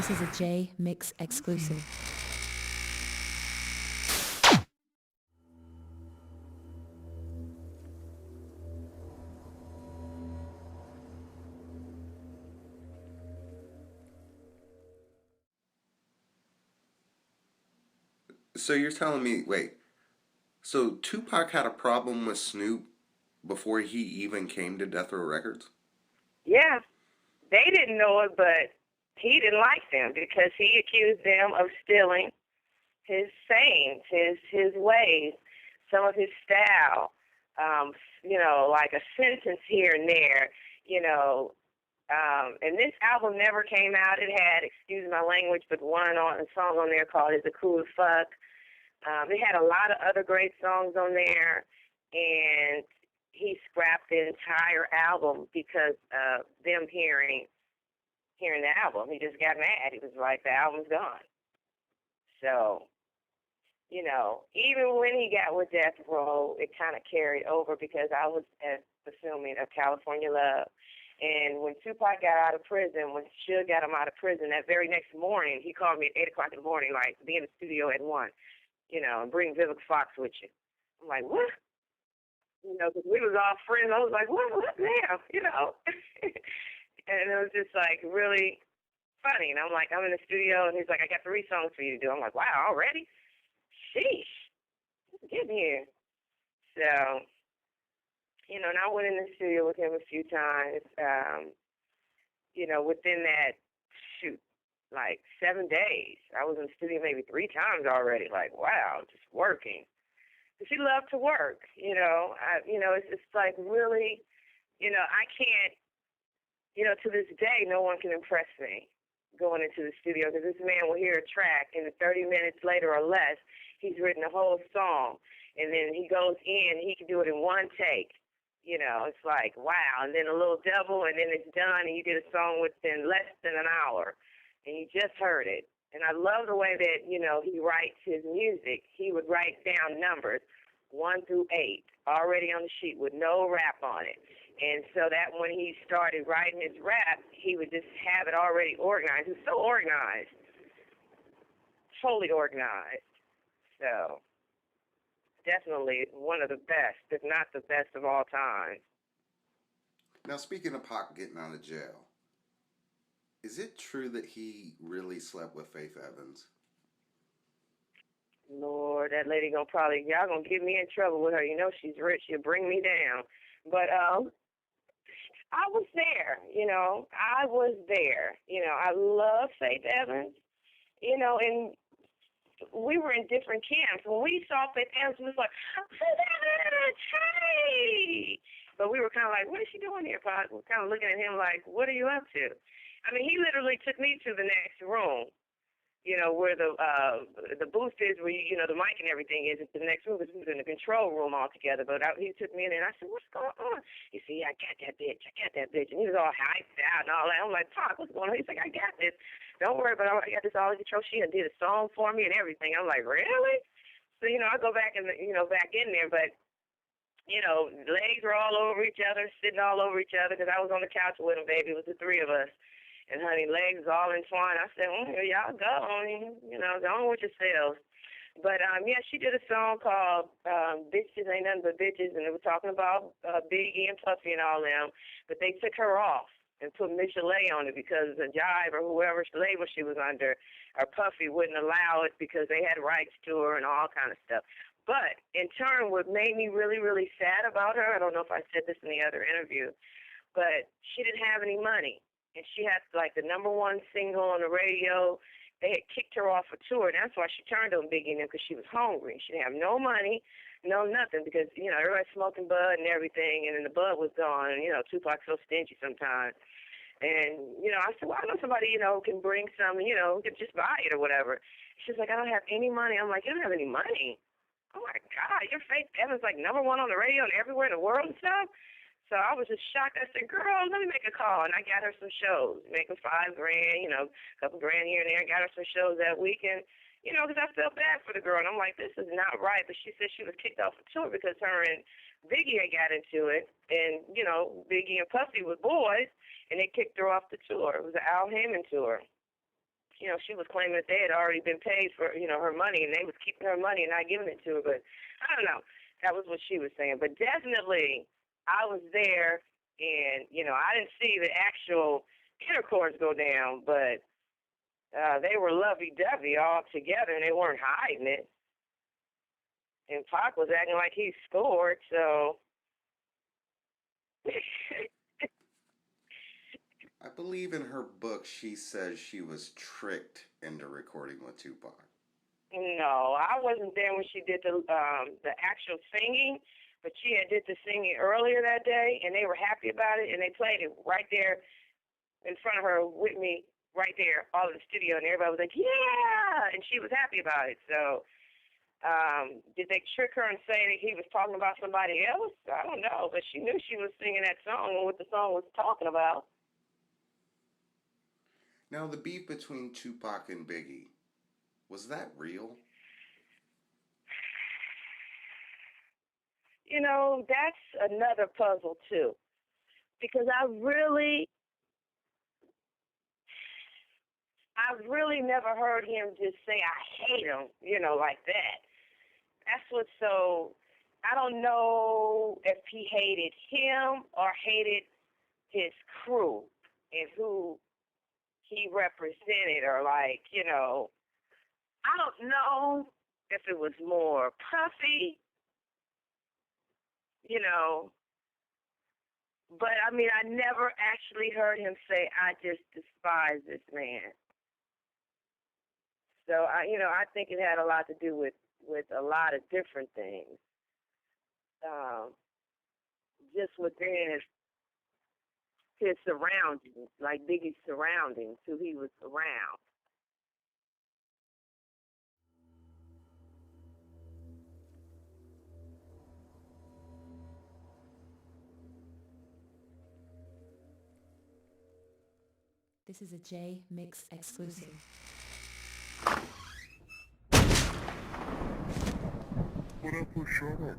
This is a Jmix exclusive. So you're telling me, wait, so Tupac had a problem with Snoop before he even came to Death Row Records? Yeah, they didn't know it, but he didn't like them because he accused them of stealing his sayings, his ways, some of his style. Like a sentence here and there. You know, and this album never came out. It had, excuse my language, but a song on there called "Is It Cool as Fuck." It had a lot of other great songs on there, and he scrapped the entire album because of them hearing the album. He just got mad. He was like, the album's gone. So, even when he got with Death Row, it kind of carried over because I was at the filming of California Love. And when Tupac got out of prison, when Suge got him out of prison, that very next morning, he called me at 8 o'clock in the morning, like, be in the studio at 1, and bring Vivica Fox with you. I'm like, what? Because we was all friends. I was like, what now? And it was just like really funny. And I'm like, I'm in the studio, and he's like, I got 3 songs for you to do. I'm like, wow, already? Sheesh, just get here. So, and I went in the studio with him a few times. Within that, like 7 days, I was in the studio maybe 3 times already. Like, wow, just working. Because he loved to work. It's just like really, I can't. To this day, no one can impress me going into the studio because this man will hear a track and 30 minutes later or less, he's written a whole song. And then he goes in, he can do it in one take. It's like, wow. And then a little double, and then it's done, and you did a song within less than an hour. And you just heard it. And I love the way that, he writes his music. He would write down numbers, 1 through 8, already on the sheet with no rap on it. And so that when he started writing his rap, he would just have it already organized. It was so organized, totally organized. So definitely one of the best, if not the best of all time. Now, speaking of Pac getting out of jail, is it true that he really slept with Faith Evans? Lord, that lady y'all gonna get me in trouble with her. She's rich. She'll bring me down. But I was there, I was there. I love Faith Evans, and we were in different camps. When we saw Faith Evans, we was like, Faith Evans, hey! But we were kind of like, what is she doing here, Pop? We're kind of looking at him like, what are you up to? I mean, he literally took me to the next room. Where the booth is, where the mic and everything is. It's the next room. Because we was in the control room altogether. But he took me in there, and I said, "What's going on?" He said, "Yeah, I got that bitch. And he was all hyped out and all that. I'm like, "Talk, what's going on?" He's like, "I got this. Don't worry about it. I got this all in control." She did a song for me and everything. I'm like, "Really?" So I go back and back in there, but legs were all over each other, sitting all over each other because I was on the couch with him, baby. It was the 3 of us. And honey, legs all entwined. I said, here y'all go on, go on with yourselves. But yeah, she did a song called "Bitches Ain't Nothing But Bitches," and they were talking about Biggie and Puffy and all them. But they took her off and put Michelet on it because the Jive or whoever label she was under, or Puffy wouldn't allow it because they had rights to her and all kind of stuff. But in turn, what made me really, really sad about her, I don't know if I said this in the other interview, but she didn't have any money. And she had like the #1 single on the radio. They had kicked her off a tour, and that's why she turned on Biggie and them, because she was hungry. She didn't have no money, no nothing, because everybody's smoking bud and everything, and then the bud was gone. And Tupac's so stingy sometimes. And I said, well, I know somebody can bring some, could just buy it or whatever. She's like, I don't have any money. I'm like, you don't have any money? Oh my God, your Faith Evans like #1 on the radio and everywhere in the world and stuff. So I was just shocked. I said, girl, let me make a call. And I got her some shows, making $5 grand, a couple grand here and there. Got her some shows that weekend, because I felt bad for the girl. And I'm like, this is not right. But she said she was kicked off the tour because her and Biggie had got into it. And, Biggie and Puffy were boys, and they kicked her off the tour. It was an Al Heyman tour. she was claiming that they had already been paid for, her money, and they was keeping her money and not giving it to her. But I don't know. That was what she was saying. But definitely, I was there, and, I didn't see the actual intercourse go down, but they were lovey-dovey all together, and they weren't hiding it. And Pac was acting like he scored, so... I believe in her book she says she was tricked into recording with Tupac. No, I wasn't there when she did the actual singing, but she had did the singing earlier that day, and they were happy about it, and they played it right there in front of her with me, right there, all in the studio, and everybody was like, yeah, and she was happy about it. So did they trick her and say that he was talking about somebody else? I don't know, but she knew she was singing that song and what the song was talking about. Now, the beef between Tupac and Biggie, was that real? That's another puzzle, too, because I've really never heard him just say, I hate him, like that. That's what's so, I don't know if he hated him or hated his crew and who he represented, or I don't know if it was more Puffy, but I never actually heard him say, I just despise this man. So I think it had a lot to do with a lot of different things. Just within his surroundings, like Biggie's surroundings, who he was around. This is a Jmix exclusive. What up, shut up?